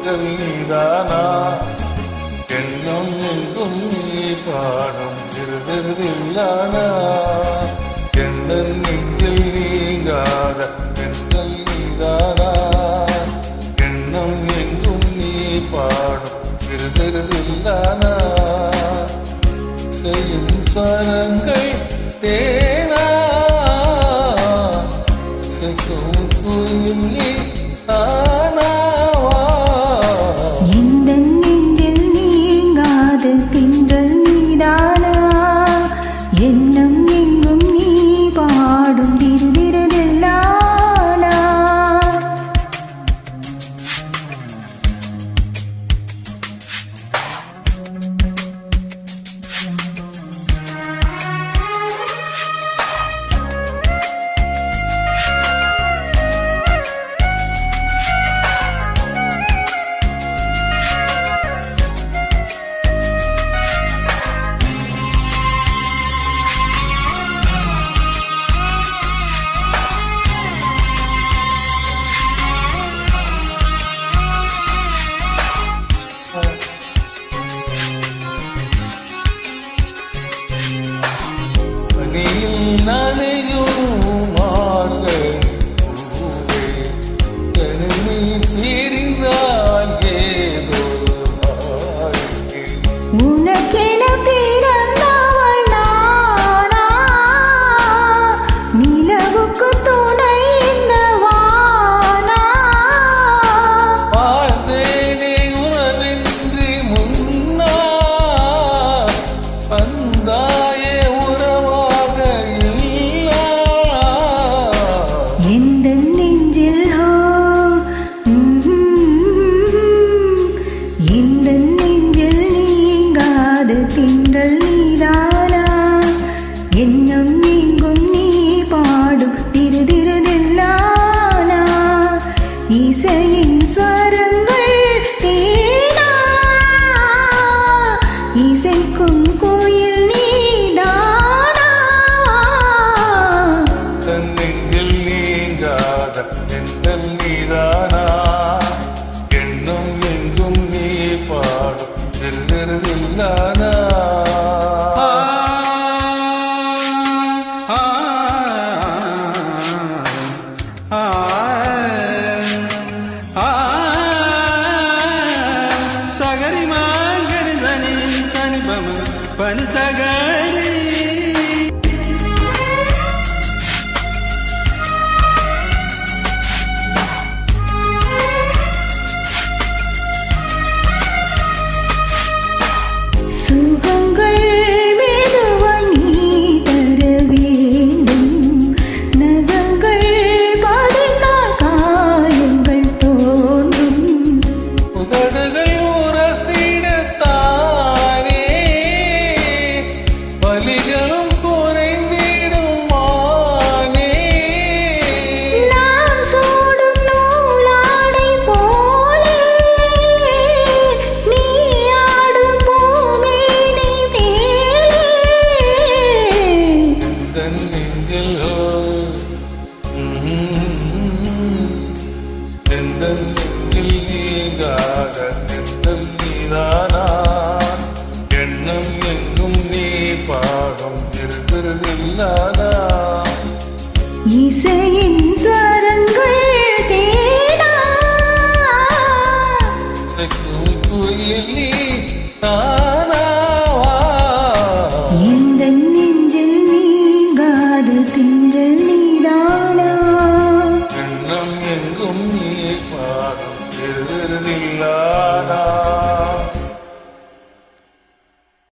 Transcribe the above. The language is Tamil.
நீதானா எண்ணம் எங்கும் நீ பாடும் திருதில்லானா எந்த நெஞ்சில் நீங்காத பெண்கள் நீதானா எண்ணம் எங்கும் நீ பாடும் திருதில்லானா செய்யும் ஸ்வரங்கள் தேனா செய்யும் புரியும் நீ ஆனாவா இந்த நெஞ்சில் நீங்காத திங்கள் நீதானா எண்ணம் எங்கும் நீ பாடும் திருதில்லானா நீயும் நனையும் மார்கள் பூவே நீ பிரிந்தால் ஏதோ வாழ்க்கை உனக்கென பிறந்தவள் நானா நிலவுக்கு துணை இந்த வானா வாழ்ந்தேனே உறவின்றி முன்னா வந்தாயே உறவாக இல்லா எந்த நெஞ்சில் இந்த நெஞ்சில் நீங்காத திங்கள் நீதானா எண்ணம் நீங்கும் நீ பாடும் திருதில்லானா இசையின் ஸ்வரங்கள் தேனா இசைக்கும் கோயில் நீதானா நெஞ்சில் நீங்காத எண்ணம் நீதானா எண்ணம் எங்கும் நீ பாடும் திருதில்லானா సగరి మాగరి దని సని బమ పని సగరి சுகங்கள் மெதுவாய் நீ தர வேண்டும் நகங்கள் பதினால் காயங்கள் தோன்றும் உதடுகள் உரசிடத்தானே வலிகளும் குறைந்திடும் மானே நான் சூடும் நூலாடை போலே நீ ஆடும் பூமேனி மேலே எந்த நெஞ்சில் எந்த நெஞ்சில் நீங்காத நெஞ்சம் நீதானா எண்ணம் எங்கும் நீ பாடும் திருதில்லானா இசையின்